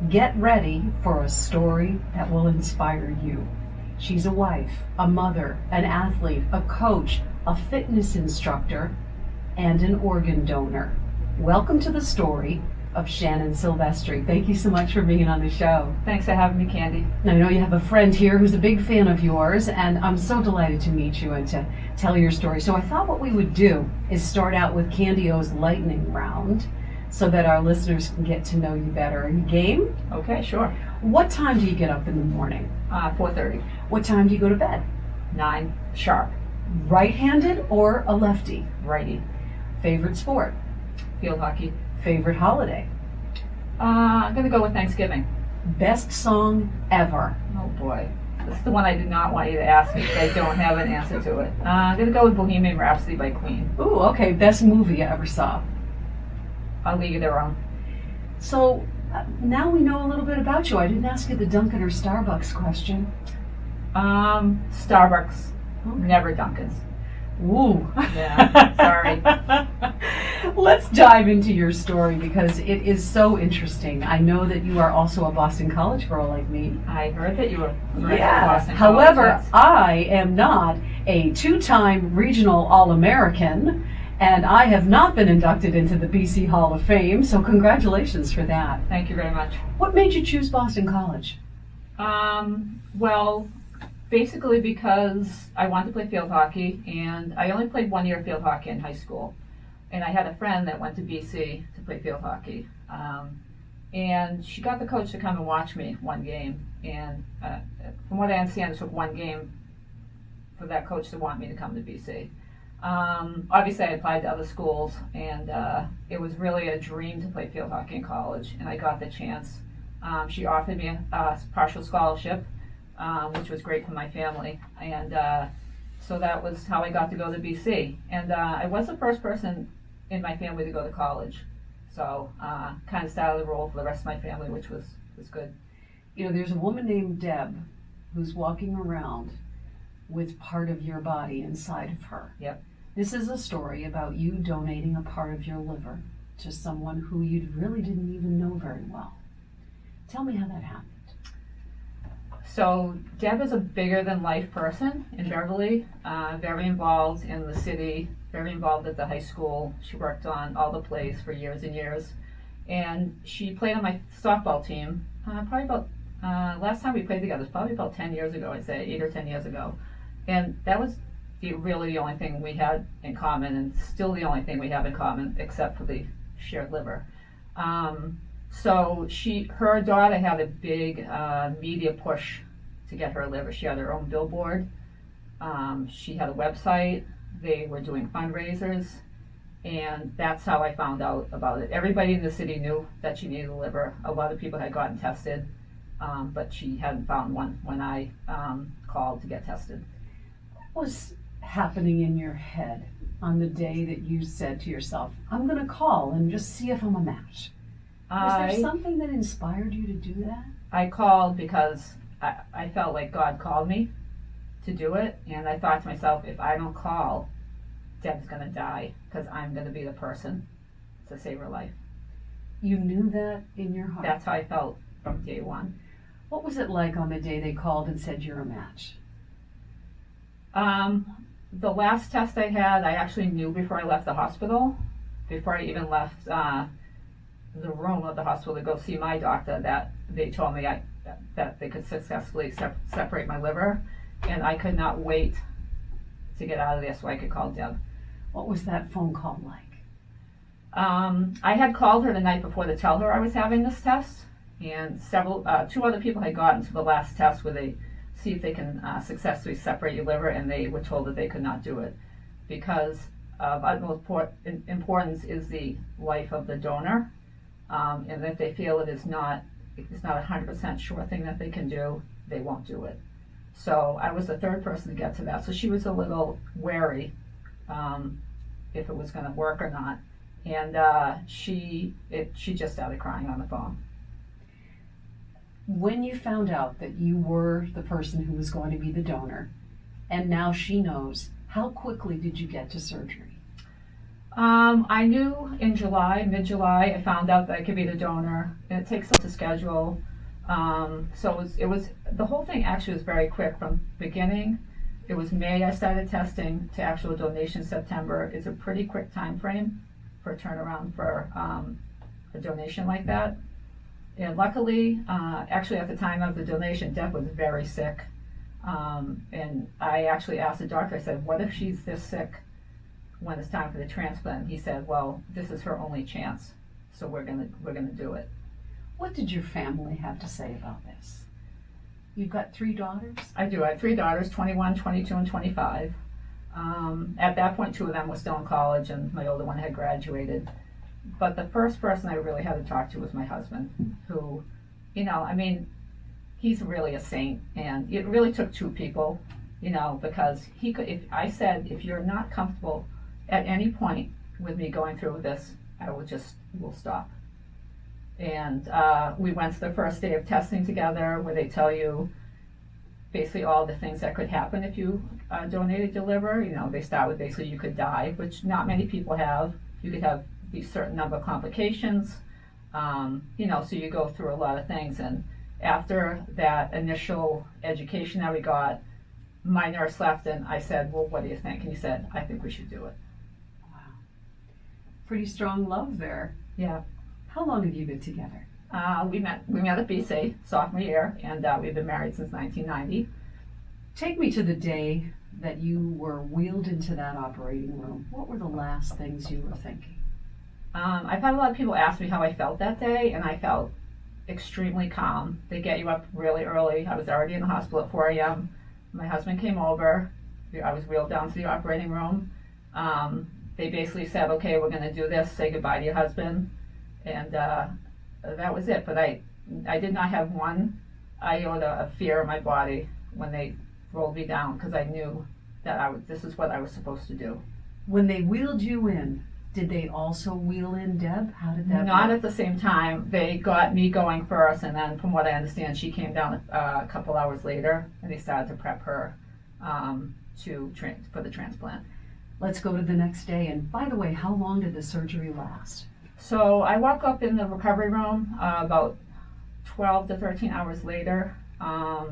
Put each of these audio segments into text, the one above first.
Get ready for a story that will inspire you. She's a wife, a mother, an athlete, a coach, a fitness instructor, and an organ donor. Welcome to the story of Shannon Silvestri. Thank you so much for being on the show. Thanks for having me, Candy. I know you have a friend here who's a big fan of yours, and I'm so delighted to meet you and to tell your story. So I thought what we would do is start out with Candy O's lightning round so that our listeners can get to know you better. Are you game? Okay, sure. What time do you get up in the morning? 4:30. What time do you go to bed? 9 sharp. Right-handed or a lefty? Righty. Favorite sport? Field hockey. Favorite holiday? I'm going to go with Thanksgiving. Best song ever? Oh, boy. This is the one I did not want you to ask me because I don't have an answer to it. I'm going to go with Bohemian Rhapsody by Queen. Ooh, okay. Best movie you ever saw? A League of Their Own. So now we know a little bit about you. I didn't ask you the Dunkin' or Starbucks question. Starbucks. Okay. Never Dunkin's. Ooh. Yeah, sorry. Let's dive into your story because it is so interesting. I know that you are also a Boston College girl like me. I heard that you were Yeah. Boston However, College, yes. I am not a two-time regional All-American, and I have not been inducted into the BC Hall of Fame, so congratulations for that. Thank you very much. What made you choose Boston College? Well, basically because I wanted to play field hockey, and I only played 1 year of field hockey in high school. And I had a friend that went to BC to play field hockey. And she got the coach to come and watch me one game. And from what I understand, it took one game for that coach to want me to come to BC. Obviously, I applied to other schools, and it was really a dream to play field hockey in college, and I got the chance. She offered me a partial scholarship, which was great for my family, and so that was how I got to go to BC. And I was the first person in my family to go to college, so kind of started the role for the rest of my family, which was good. You know, there's a woman named Deb who's walking around with part of your body inside of her. Yep. This is a story about you donating a part of your liver to someone who you really didn't even know very well. Tell me how that happened. So Deb is a bigger than life person in Beverly, very involved in the city, very involved at the high school. She worked on all the plays for years and years. And she played on my softball team, probably about, last time we played together was probably about 10 years ago, I'd say 8 or 10 years ago. And that was really the only thing we had in common, and still the only thing we have in common, except for the shared liver. So her daughter had a big media push to get her liver. She had her own billboard. She had a website. They were doing fundraisers, and that's how I found out about it. Everybody in the city knew that she needed a liver. A lot of people had gotten tested, but she hadn't found one when I called to get tested. What was happening in your head on the day that you said to yourself, I'm going to call and just see if I'm a match? Was there something that inspired you to do that? I called because I felt like God called me to do it, and I thought to myself, if I don't call, Deb's going to die because I'm going to be the person to save her life. You knew that in your heart? That's how I felt from day one. What was it like on the day they called and said you're a match? The last test I had, I actually knew before I left the hospital, before I even left the room of the hospital to go see my doctor, that they told me that they could successfully separate my liver, and I could not wait to get out of there so I could call Deb. What was that phone call like? I had called her the night before to tell her I was having this test, and two other people had gotten to the last test where they see if they can successfully separate your liver, and they were told that they could not do it because of utmost importance is the life of the donor, and if they feel it's not a 100% sure thing that they can do, they won't do it. So I was the third person to get to that. So she was a little wary if it was going to work or not, and she just started crying on the phone. When you found out that you were the person who was going to be the donor, and now she knows, how quickly did you get to surgery? I knew in July, mid-July, I found out that I could be the donor, and it takes to schedule. So it was the whole thing actually was very quick from beginning. It was May I started testing to actual donation September. It's a pretty quick time frame for a turnaround for a donation like that. And luckily, actually at the time of the donation, Deb was very sick. And I actually asked the doctor, I said, what if she's this sick when it's time for the transplant? He said, well, this is her only chance, so we're gonna do it. What did your family have to say about this? You've got 3 daughters? I do. I have 3 daughters, 21, 22, and 25. At that point, 2 of them were still in college, and my older one had graduated. But the first person I really had to talk to was my husband, who, I mean, he's really a saint, and it really took 2 people, because he could. If I said, if you're not comfortable at any point with me going through with this, we'll stop. And we went to the first day of testing together, where they tell you basically all the things that could happen if you donated your liver. They start with basically you could die, which not many people have. You could have these certain number of complications, so you go through a lot of things. And after that initial education that we got, my nurse left and I said, well, what do you think? And he said, I think we should do it. Wow. Pretty strong love there. Yeah. How long have you been together? We met at BC sophomore year, and we've been married since 1990. Take me to the day that you were wheeled into that operating room. What were the last things you were thinking? I've had a lot of people ask me how I felt that day, and I felt extremely calm. They get you up really early. I was already in the hospital at 4 a.m. My husband came over. I was wheeled down to the operating room. They basically said, okay, we're going to do this. Say goodbye to your husband. And that was it. But I did not have one iota of fear in my body when they rolled me down, because I knew that this is what I was supposed to do. When they wheeled you in, did they also wheel in Deb? How did that Not work? at the same time. They got me going first, and then from what I understand, she came down a couple hours later, and they started to prep her for the transplant. Let's go to the next day. And by the way, how long did the surgery last? So I woke up in the recovery room about 12 to 13 hours later. I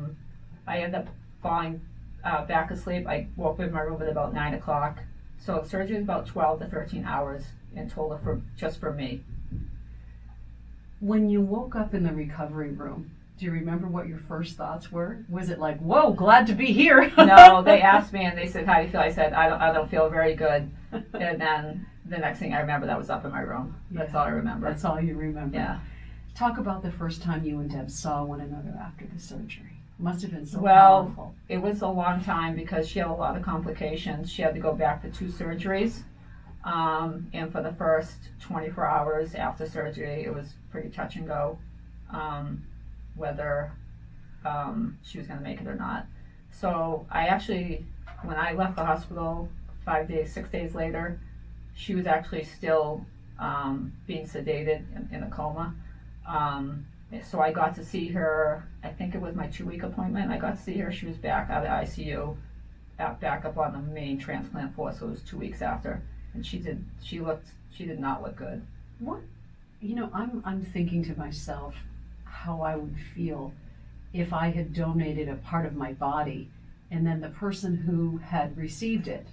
ended up falling back asleep. I woke up in my room at about 9 o'clock. So surgery was about 12 to 13 hours in total just for me. When you woke up in the recovery room, do you remember what your first thoughts were? Was it like, whoa, glad to be here? No, they asked me and they said, how do you feel? I said, I don't feel very good. And then the next thing I remember, that was up in my room. That's all I remember. That's all you remember. Yeah. Talk about the first time you and Deb saw one another after the surgery. Must have been so Well, powerful. it was a long time because she had a lot of complications. She had to go back for 2 surgeries. And for the first 24 hours after surgery, it was pretty touch and go whether she was going to make it or not. So I actually, when I left the hospital 6 days later, she was actually still being sedated in a coma. So I got to see her, I think it was my 2-week appointment. I got to see her. She was back out of ICU, back up on the main transplant floor, so it was 2 weeks after. And she did not look good. What, I'm thinking to myself how I would feel if I had donated a part of my body and then the person who had received it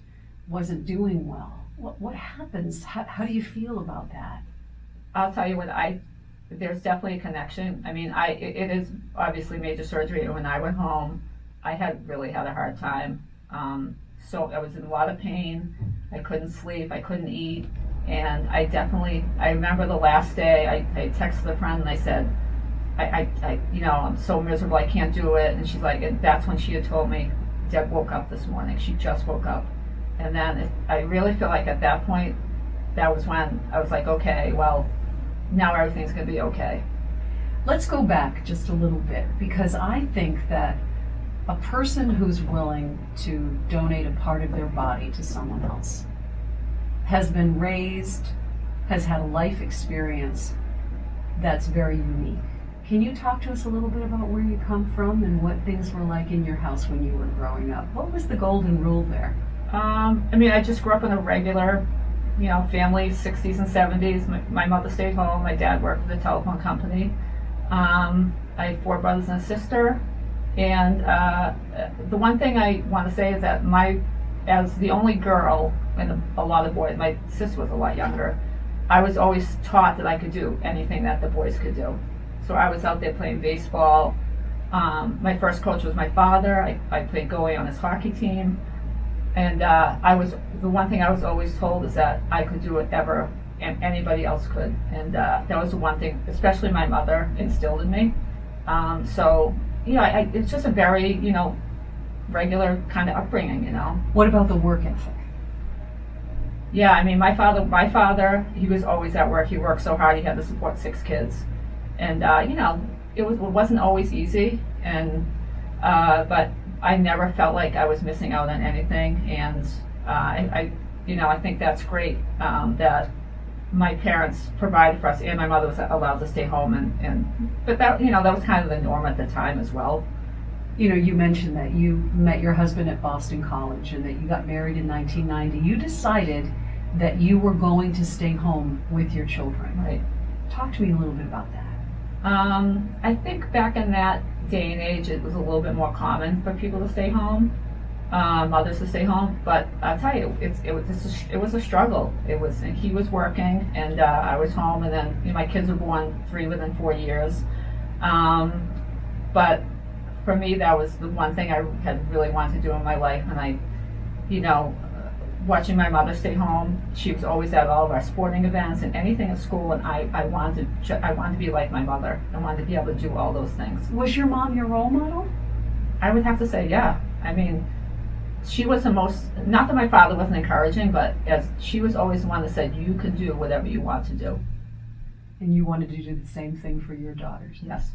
wasn't doing well. What happens? How do you feel about that? I'll tell you what, there's definitely a connection. I mean, it is obviously major surgery, and when I went home, I really had a hard time. So I was in a lot of pain. I couldn't sleep. I couldn't eat. And I remember the last day, I texted a friend and I said, I'm so miserable, I can't do it. And she's like, and that's when she had told me, Deb woke up this morning. She just woke up. And then I really feel like at that point, that was when I was like, okay, well, now everything's going to be okay. Let's go back just a little bit, because I think that a person who's willing to donate a part of their body to someone else has been raised, has had a life experience that's very unique. Can you talk to us a little bit about where you come from and what things were like in your house when you were growing up? What was the golden rule there? I just grew up in a regular family, 60s and 70s. My mother stayed home. My dad worked with a telephone company. I have 4 brothers and a sister. And the one thing I want to say is that as the only girl and a lot of boys, my sister was a lot younger, I was always taught that I could do anything that the boys could do. So I was out there playing baseball. My first coach was my father. I played goalie on his hockey team. And the one thing I was always told is that I could do whatever and anybody else could. And that was the one thing, especially my mother instilled in me. It's just a very, regular kind of upbringing, What about the work ethic? Yeah, I mean, my father, he was always at work. He worked so hard. He had to support 6 kids. And, it wasn't always easy. And, but I never felt like I was missing out on anything. And, I think that's great, that my parents provided for us, and my mother was allowed to stay home, but that that was kind of the norm at the time as well. You mentioned that you met your husband at Boston College and that you got married in 1990. You decided that you were going to stay home with your children. Right. Talk to me a little bit about that. I think back in that day and age, it was a little bit more common for people to stay home, mothers to stay home. But I'll tell you, it was a struggle. And he was working, and I was home, and then my kids were born 3 within 4 years. But for me, that was the one thing I had really wanted to do in my life, and I, watching my mother stay home. She was always at all of our sporting events and anything at school, and I wanted to be like my mother. I wanted to be able to do all those things. Was your mom your role model? I would have to say, yeah. I mean, she was the most, not that my father wasn't encouraging, but she was always the one that said, you can do whatever you want to do. And you wanted to do the same thing for your daughters? Yes.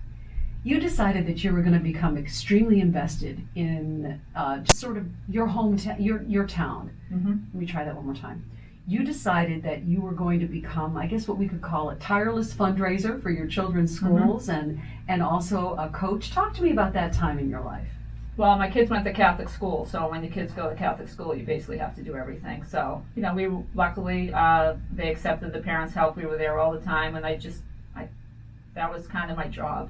You decided that you were going to become extremely invested in sort of your hometown, your town. Mm-hmm. Let me try that one more time. You decided that you were going to become, I guess what we could call a tireless fundraiser for your children's schools, mm-hmm. and also a coach. Talk to me about that time in your life. Well, my kids went to Catholic school, so when the kids go to Catholic school, you basically have to do everything. So, we luckily, they accepted the parents' help. We were there all the time, and that was kind of my job.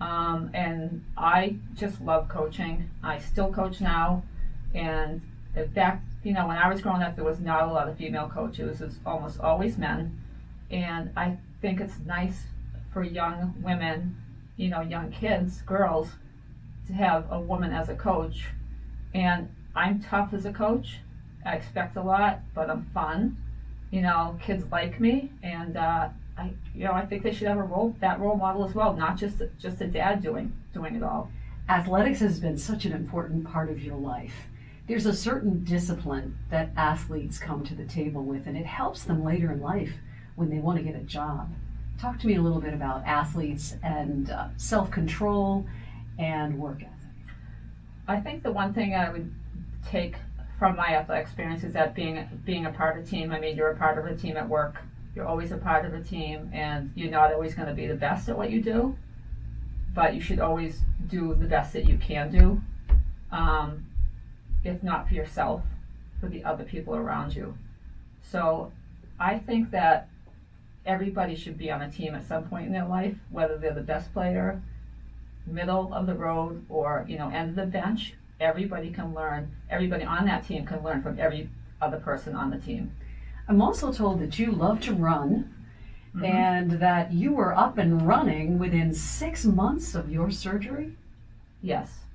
And I just love coaching. I still coach now, and in fact, when I was growing up, there was not a lot of female coaches. It was almost always men, and I think it's nice for young women, young kids, girls, to have a woman as a coach. And I'm tough as a coach. I expect a lot, but I'm fun. Kids like me, and I think they should have that role model as well, not just a dad doing it all. Athletics has been such an important part of your life. There's a certain discipline that athletes come to the table with, and it helps them later in life when they want to get a job. Talk to me a little bit about athletes and self-control and work ethic. I think the one thing I would take from my athletic experience is that being a part of a team. I mean, you're a part of a team at work. You're always a part of a team, and you're not always going to be the best at what you do, but you should always do the best that you can do, if not for yourself, for the other people around you. So I think that everybody should be on a team at some point in their life, whether they're the best player, middle of the road, or end of the bench. Everybody can learn. Everybody on that team can learn from every other person on the team. I'm also told that you love to run, mm-hmm. and that you were up and running within 6 months of your surgery? Yes.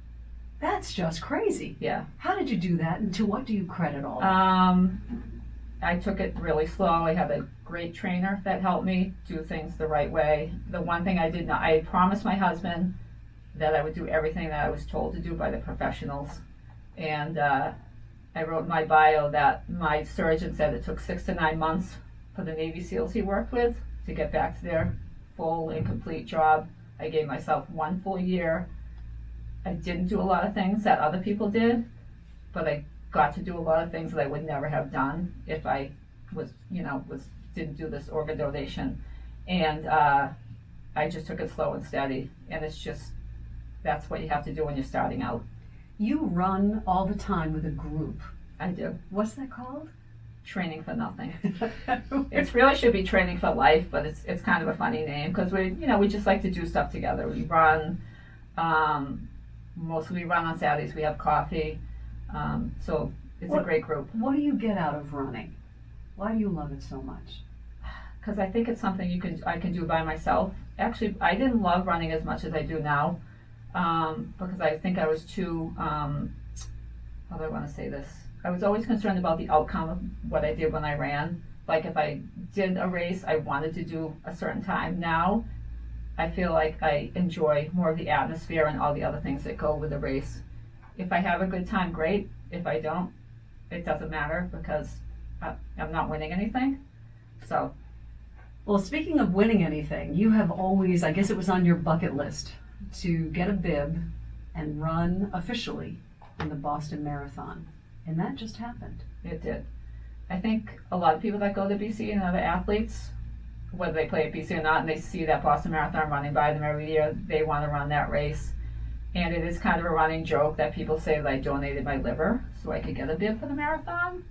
That's just crazy. Yeah. How did you do that, and to what do you credit all that? I took it really slow. I had a great trainer that helped me do things the right way. The one thing I did not, I promised my husband that I would do everything that I was told to do by the professionals. And I wrote in my bio that my surgeon said it took 6 to 9 months for the Navy SEALs he worked with to get back to their full and complete job. I gave myself 1 full year. I didn't do a lot of things that other people did, but I got to do a lot of things that I would never have done if I didn't do this organ donation. And I just took it slow and steady. And that's what you have to do when you're starting out. You run all the time with a group. I do. What's that called? training for nothing. It really should be training for life, but it's kind of a funny name because we just like to do stuff together. We run, mostly we run on Saturdays. We have coffee, so it's a great group. What do you get out of running? Why do you love it so much? Because I think it's something I can do by myself. Actually, I didn't love running as much as I do now, because I think I was too. How do I want to say this? I was always concerned about the outcome of what I did when I ran. Like if I did a race, I wanted to do a certain time. Now, I feel like I enjoy more of the atmosphere and all the other things that go with a race. If I have a good time, great. If I don't, it doesn't matter because I'm not winning anything. So. Well, speaking of winning anything, you have always, I guess it was on your bucket list, to get a bib and run officially in the Boston Marathon. And that just happened. It did. I think a lot of people that go to BC and other athletes, whether they play at BC or not, and they see that Boston Marathon running by them every year, they want to run that race. And it is kind of a running joke that people say that I donated my liver so I could get a bib for the marathon.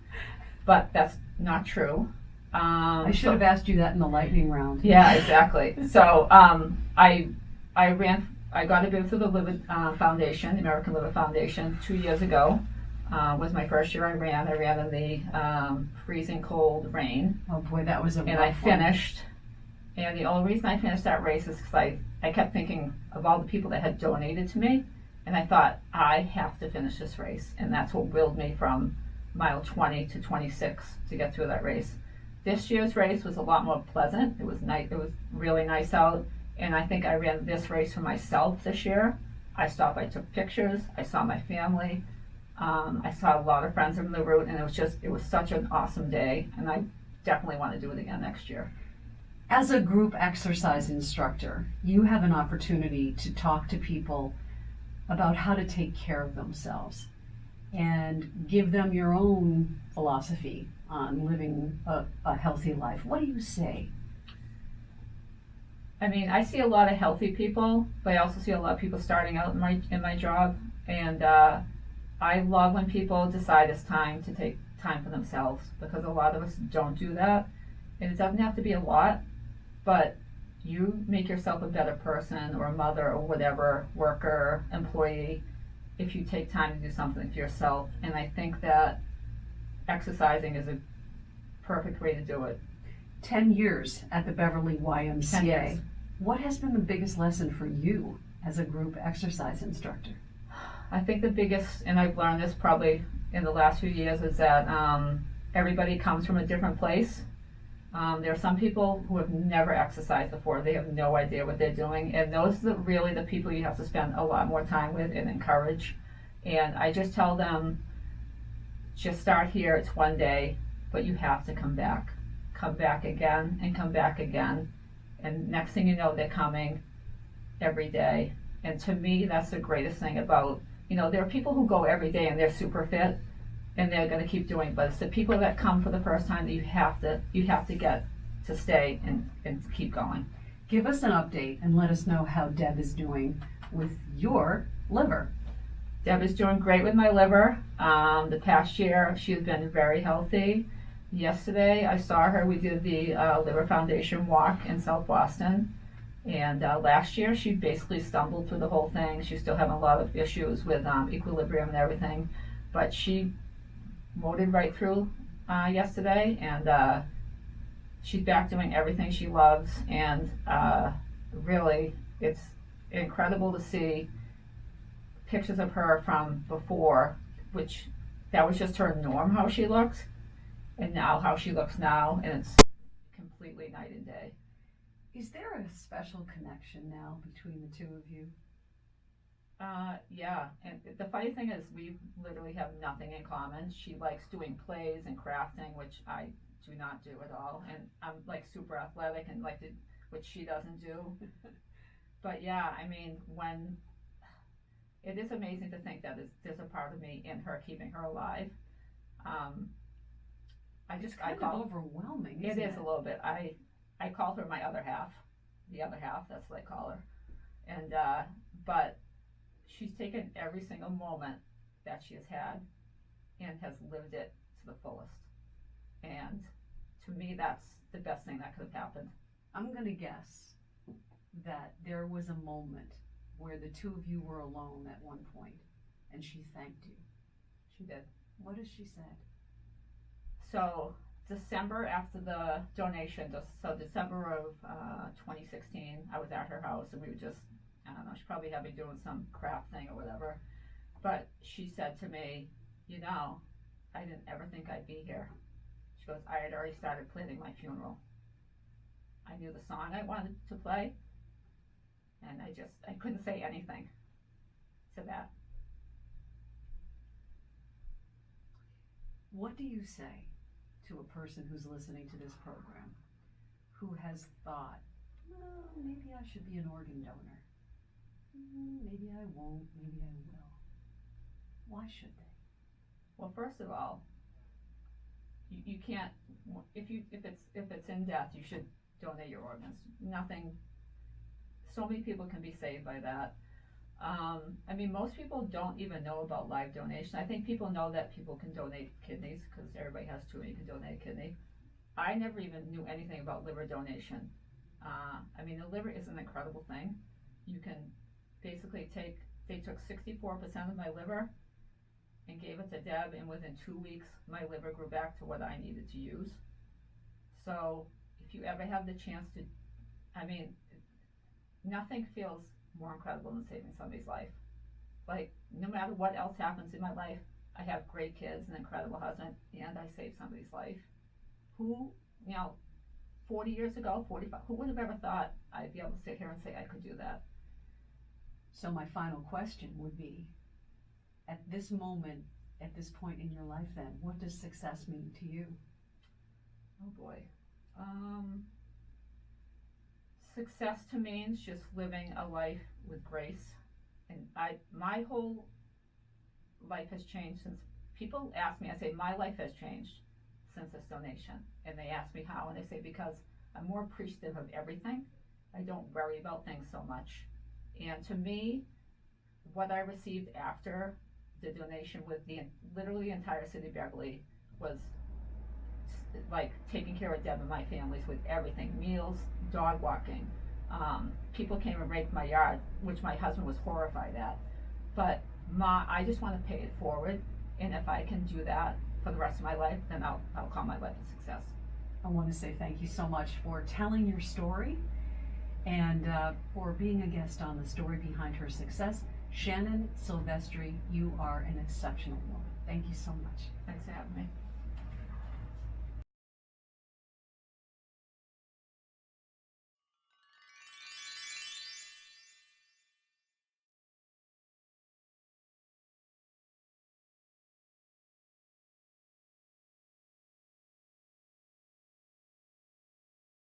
But that's not true. I should have asked you that in the lightning round. Yeah, exactly. So I got a bib through the Liver Foundation, the American Liver Foundation, 2 years ago. Was my first year I ran. I ran in the freezing cold rain. Oh boy, that was a rough one. And I finished. And the only reason I finished that race is because I kept thinking of all the people that had donated to me. And I thought, I have to finish this race. And that's what willed me from mile 20 to 26 to get through that race. This year's race was a lot more pleasant. It was nice. It was really nice out, and I think I ran this race for myself this year. I stopped. I took pictures. I saw my family. I saw a lot of friends from the route, and it was such an awesome day. And I definitely want to do it again next year. As a group exercise instructor, you have an opportunity to talk to people about how to take care of themselves and give them your own philosophy on living a healthy life. What do you say? I mean, I see a lot of healthy people, but I also see a lot of people starting out in my job, and I love when people decide it's time to take time for themselves, because a lot of us don't do that, and it doesn't have to be a lot, but you make yourself a better person or a mother or whatever, worker, employee, if you take time to do something for yourself. And I think that exercising is a perfect way to do it. 10 years at the Beverly 10 YMCA. years. What has been the biggest lesson for you as a group exercise instructor? I think the biggest, and I've learned this probably in the last few years, is that everybody comes from a different place. There are some people who have never exercised before. They have no idea what they're doing, and those are really the people you have to spend a lot more time with and encourage. And I just tell them, just start here. It's one day, but you have to come back again and come back again. And next thing you know, they're coming every day. And to me, that's the greatest thing about, there are people who go every day and they're super fit and they're going to keep doing, but it's the people that come for the first time that you have to get to stay and keep going. Give us an update and let us know how Deb is doing with your liver. Deb is doing great with my liver. The past year, she's been very healthy. Yesterday, I saw her. We did the Liver Foundation walk in South Boston. And last year, she basically stumbled through the whole thing. She's still having a lot of issues with equilibrium and everything. But she motored right through yesterday. And she's back doing everything she loves. And really, it's incredible to see pictures of her from before, which that was just her norm, how she looked, and now how she looks now, and it's completely night and day. Is there a special connection now between the two of you? Yeah, and the funny thing is we literally have nothing in common. She likes doing plays and crafting, which I do not do at all, and I'm like super athletic and like to, which she doesn't do. But yeah, I mean, when it is amazing to think that there's a part of me in her keeping her alive. It's kind of overwhelming, isn't it? It is a little bit. I call her my other half. The other half, that's what I call her. And but she's taken every single moment that she has had and has lived it to the fullest. And to me, that's the best thing that could have happened. I'm going to guess that there was a moment where the two of you were alone at one point, and she thanked you. She did. What has she said? So December after the donation, so December of 2016, I was at her house and we were just, I don't know, she probably had me doing some crap thing or whatever. But she said to me, you know, I didn't ever think I'd be here. She goes, I had already started planning my funeral. I knew the song I wanted to play, and I couldn't say anything to that. What do you say to a person who's listening to this program who has thought, well, maybe I should be an organ donor? Maybe I won't, maybe I will. Why should they? Well, first of all, you can't, if it's in death, you should donate your organs. Nothing, so many people can be saved by that. I mean, most people don't even know about live donation. I think people know that people can donate kidneys because everybody has two and you can donate a kidney. I never even knew anything about liver donation. I mean, the liver is an incredible thing. You can basically they took 64% of my liver and gave it to Deb, and within 2 weeks, my liver grew back to what I needed to use. So if you ever have the chance to, I mean, nothing feels more incredible than saving somebody's life. Like, no matter what else happens in my life, I have great kids, an incredible husband, and I saved somebody's life. Who, 40 years ago, 45, who would have ever thought I'd be able to sit here and say I could do that? So my final question would be, at this moment, at this point in your life then, what does success mean to you? Oh boy. Success to me is just living a life with grace. And my whole life has changed since people ask me, I say, my life has changed since this donation. And they ask me how, and I say, because I'm more appreciative of everything. I don't worry about things so much. And to me, what I received after the donation with literally the entire city of Beverly was like taking care of Deb and my families with everything, meals, dog walking. People came and raked my yard, which my husband was horrified at. But I just want to pay it forward, and if I can do that for the rest of my life, then I'll call my life a success. I want to say thank you so much for telling your story and for being a guest on the story behind her success. Shannon Silvestri, you are an exceptional woman. Thank you so much. Thanks for having me.